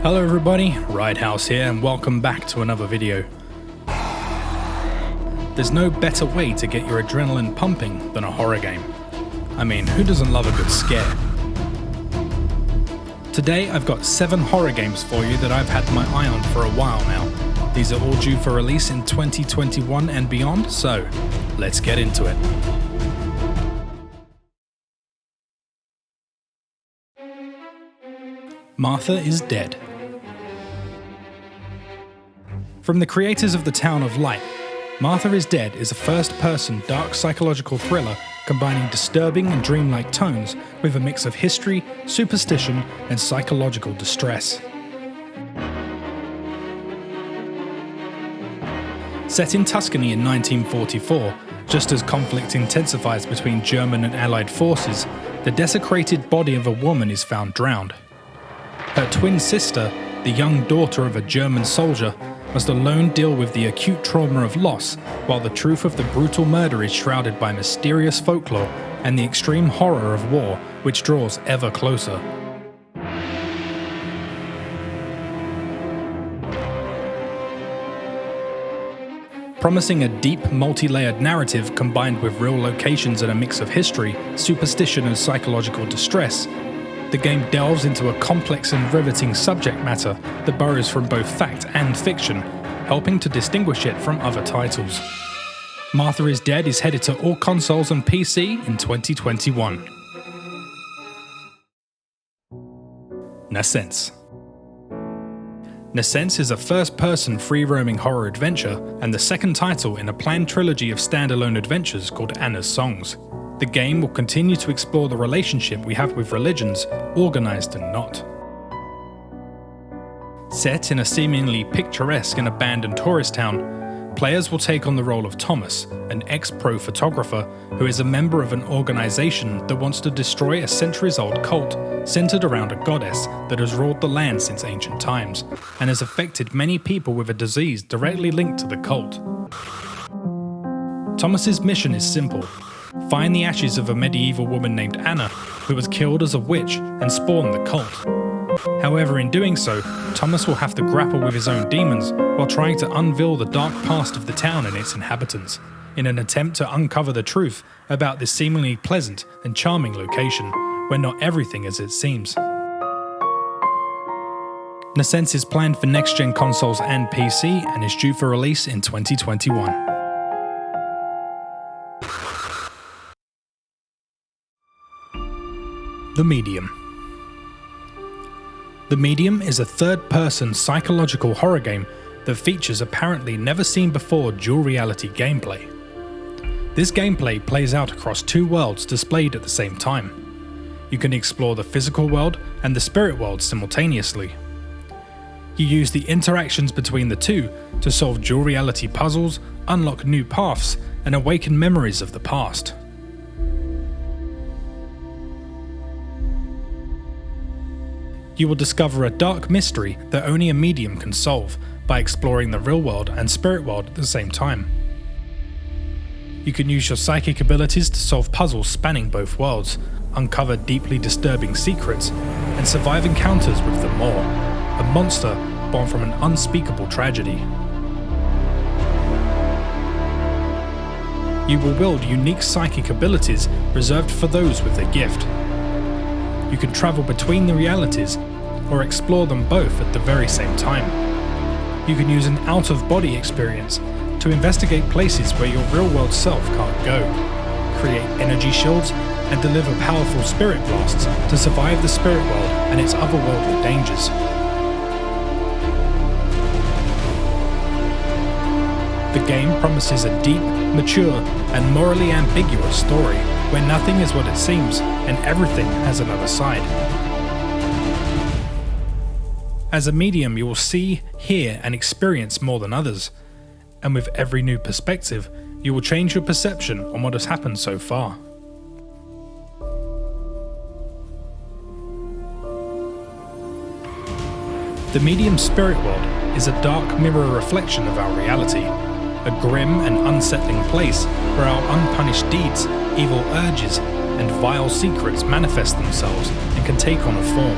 Hello everybody, Ridehouse here and welcome back to another video. There's no better way to get your adrenaline pumping than a horror game. I mean, who doesn't love a good scare? Today I've got 7 horror games for you that I've had my eye on for a while now. These are all due for release in 2021 and beyond, so let's get into it. Martha is Dead. From the creators of The Town of Light, Martha is Dead is a first-person dark psychological thriller combining disturbing and dreamlike tones with a mix of history, superstition, and psychological distress. Set in Tuscany in 1944, just as conflict intensifies between German and Allied forces, the desecrated body of a woman is found drowned. Her twin sister, the young daughter of a German soldier, must alone deal with the acute trauma of loss, while the truth of the brutal murder is shrouded by mysterious folklore and the extreme horror of war, which draws ever closer. Promising a deep, multi-layered narrative combined with real locations and a mix of history, superstition and psychological distress, the game delves into a complex and riveting subject matter that borrows from both fact and fiction, helping to distinguish it from other titles. Martha is Dead is headed to all consoles and PC in 2021. Nascence. Nascence is a first-person free-roaming horror adventure and the second title in a planned trilogy of standalone adventures called Anna's Songs. The game will continue to explore the relationship we have with religions, organised and not. Set in a seemingly picturesque and abandoned tourist town, players will take on the role of Thomas, an ex-pro photographer who is a member of an organisation that wants to destroy a centuries-old cult centred around a goddess that has ruled the land since ancient times, and has affected many people with a disease directly linked to the cult. Thomas's mission is simple: find the ashes of a medieval woman named Anna, who was killed as a witch and spawned the cult. However, in doing so, Thomas will have to grapple with his own demons while trying to unveil the dark past of the town and its inhabitants, in an attempt to uncover the truth about this seemingly pleasant and charming location, where not everything is as it seems. Nascence is planned for next-gen consoles and PC and is due for release in 2021. The Medium. The Medium is a third-person psychological horror game that features apparently never-seen-before dual-reality gameplay. This gameplay plays out across 2 worlds displayed at the same time. You can explore the physical world and the spirit world simultaneously. You use the interactions between the two to solve dual-reality puzzles, unlock new paths, and awaken memories of the past. You will discover a dark mystery that only a medium can solve by exploring the real world and spirit world at the same time. You can use your psychic abilities to solve puzzles spanning both worlds, uncover deeply disturbing secrets, and survive encounters with the Maw, a monster born from an unspeakable tragedy. You will wield unique psychic abilities reserved for those with the gift. You can travel between the realities or explore them both at the very same time. You can use an out-of-body experience to investigate places where your real-world self can't go, create energy shields, and deliver powerful spirit blasts to survive the spirit world and its otherworldly dangers. The game promises a deep, mature, and morally ambiguous story where nothing is what it seems and everything has another side. As a medium, you will see, hear, and experience more than others, and with every new perspective, you will change your perception on what has happened so far. The medium's spirit world is a dark mirror reflection of our reality, a grim and unsettling place where our unpunished deeds, evil urges, and vile secrets manifest themselves and can take on a form.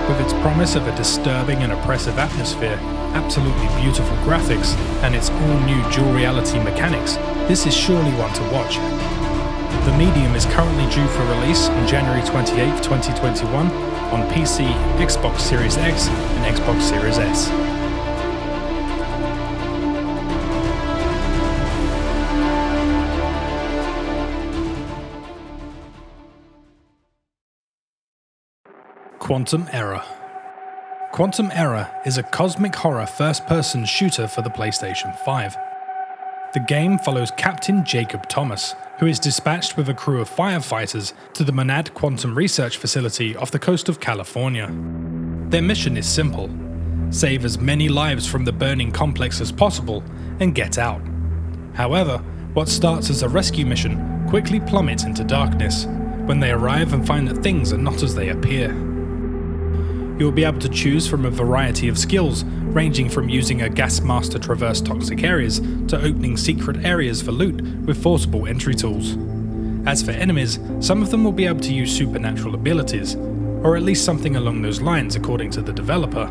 With its promise of a disturbing and oppressive atmosphere, absolutely beautiful graphics, and its all-new dual reality mechanics, this is surely one to watch. The medium is currently due for release on January 28, 2021 on PC, Xbox Series X and Xbox Series S. Quantum Error. Quantum Error is a cosmic horror first-person shooter for the PlayStation 5. The game follows Captain Jacob Thomas, who is dispatched with a crew of firefighters to the Monad Quantum Research Facility off the coast of California. Their mission is simple: save as many lives from the burning complex as possible and get out. However, what starts as a rescue mission quickly plummets into darkness when they arrive and find that things are not as they appear. You will be able to choose from a variety of skills, ranging from using a gas mask to traverse toxic areas to opening secret areas for loot with forcible entry tools. As for enemies, some of them will be able to use supernatural abilities, or at least something along those lines according to the developer.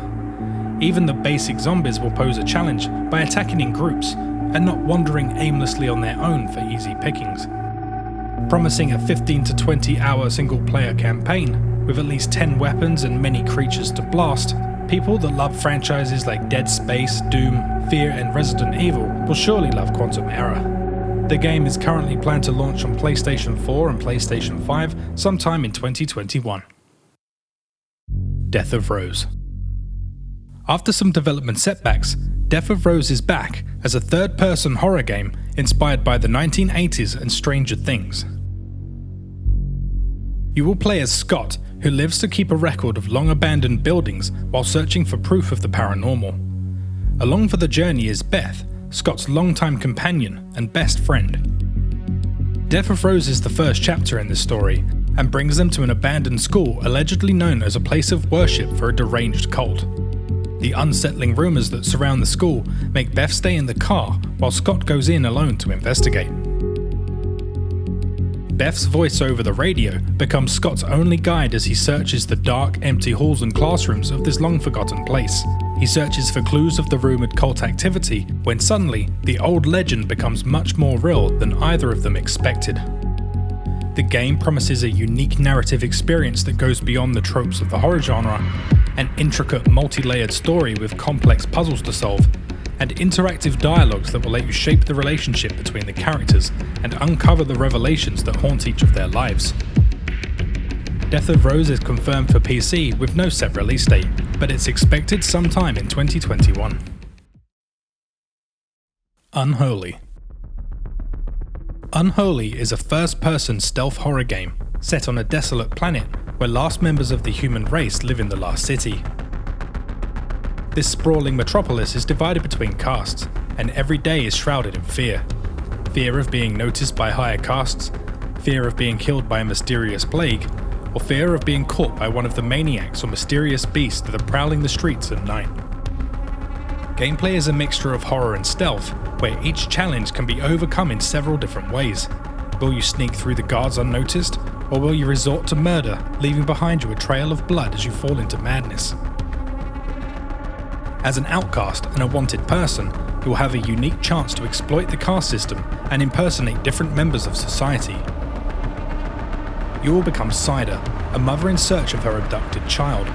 Even the basic zombies will pose a challenge by attacking in groups and not wandering aimlessly on their own for easy pickings. Promising a 15 to 20 hour single player campaign, with at least 10 weapons and many creatures to blast, people that love franchises like Dead Space, Doom, Fear and Resident Evil will surely love Quantum Error. The game is currently planned to launch on PlayStation 4 and PlayStation 5 sometime in 2021. Death of Rose. After some development setbacks, Death of Rose is back as a third-person horror game inspired by the 1980s and Stranger Things. You will play as Scott, who lives to keep a record of long-abandoned buildings while searching for proof of the paranormal. Along for the journey is Beth, Scott's longtime companion and best friend. Death of Rose is the first chapter in this story, and brings them to an abandoned school allegedly known as a place of worship for a deranged cult. The unsettling rumours that surround the school make Beth stay in the car while Scott goes in alone to investigate. Beth's voice over the radio becomes Scott's only guide as he searches the dark, empty halls and classrooms of this long-forgotten place. He searches for clues of the rumoured cult activity when suddenly the old legend becomes much more real than either of them expected. The game promises a unique narrative experience that goes beyond the tropes of the horror genre, an intricate multi-layered story with complex puzzles to solve, and interactive dialogues that will let you shape the relationship between the characters and uncover the revelations that haunt each of their lives. Death of Rose is confirmed for PC with no set release date, but it's expected sometime in 2021. Unholy. Unholy is a first-person stealth horror game set on a desolate planet where last members of the human race live in the last city. This sprawling metropolis is divided between castes, and every day is shrouded in fear. Fear of being noticed by higher castes, fear of being killed by a mysterious plague, or fear of being caught by one of the maniacs or mysterious beasts that are prowling the streets at night. Gameplay is a mixture of horror and stealth, where each challenge can be overcome in several different ways. Will you sneak through the guards unnoticed, or will you resort to murder, leaving behind you a trail of blood as you fall into madness? As an outcast and a wanted person, you'll have a unique chance to exploit the caste system and impersonate different members of society. You will become Cider, a mother in search of her abducted child.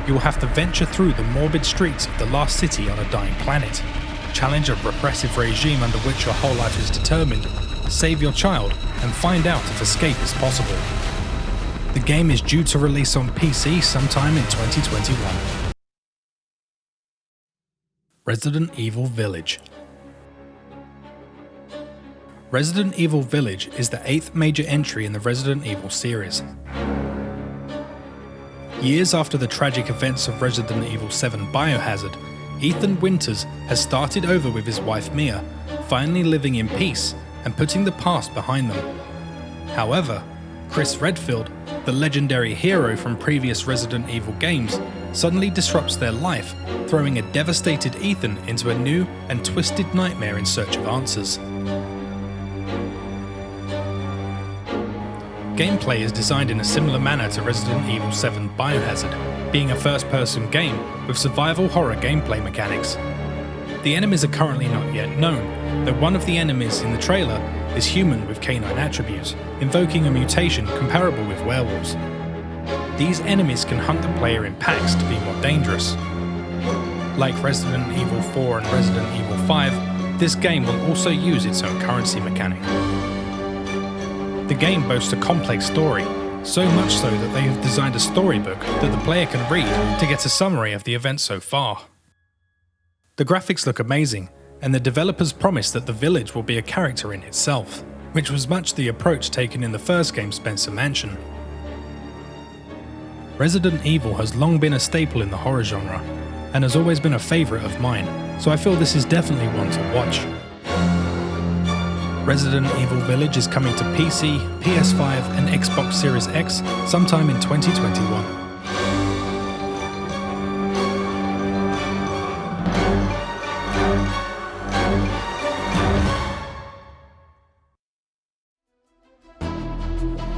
You will have to venture through the morbid streets of the last city on a dying planet, challenge a repressive regime under which your whole life is determined, save your child, and find out if escape is possible. The game is due to release on PC sometime in 2021. Resident Evil Village. Resident Evil Village is the 8th major entry in the Resident Evil series. Years after the tragic events of Resident Evil 7 Biohazard, Ethan Winters has started over with his wife Mia, finally living in peace and putting the past behind them. However, Chris Redfield, the legendary hero from previous Resident Evil games, suddenly disrupts their life, throwing a devastated Ethan into a new and twisted nightmare in search of answers. Gameplay is designed in a similar manner to Resident Evil 7 Biohazard, being a first-person game with survival horror gameplay mechanics. The enemies are currently not yet known, though one of the enemies in the trailer is human with canine attributes, invoking a mutation comparable with werewolves. These enemies can hunt the player in packs to be more dangerous. Like Resident Evil 4 and Resident Evil 5, this game will also use its own currency mechanic. The game boasts a complex story, so much so that they have designed a storybook that the player can read to get a summary of the events so far. The graphics look amazing, and the developers promise that the village will be a character in itself, which was much the approach taken in the first game, Spencer Mansion. Resident Evil has long been a staple in the horror genre, and has always been a favourite of mine, so I feel this is definitely one to watch. Resident Evil Village is coming to PC, PS5 and Xbox Series X sometime in 2021.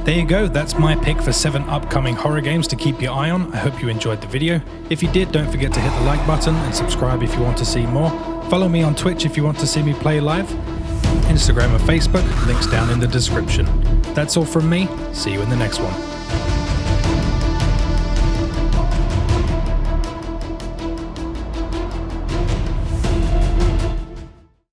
There you go, that's my pick for 7 upcoming horror games to keep your eye on. I hope you enjoyed the video. If you did, don't forget to hit the like button and subscribe if you want to see more. Follow me on Twitch if you want to see me play live. Instagram and Facebook, links down in the description. That's all from me, see you in the next one.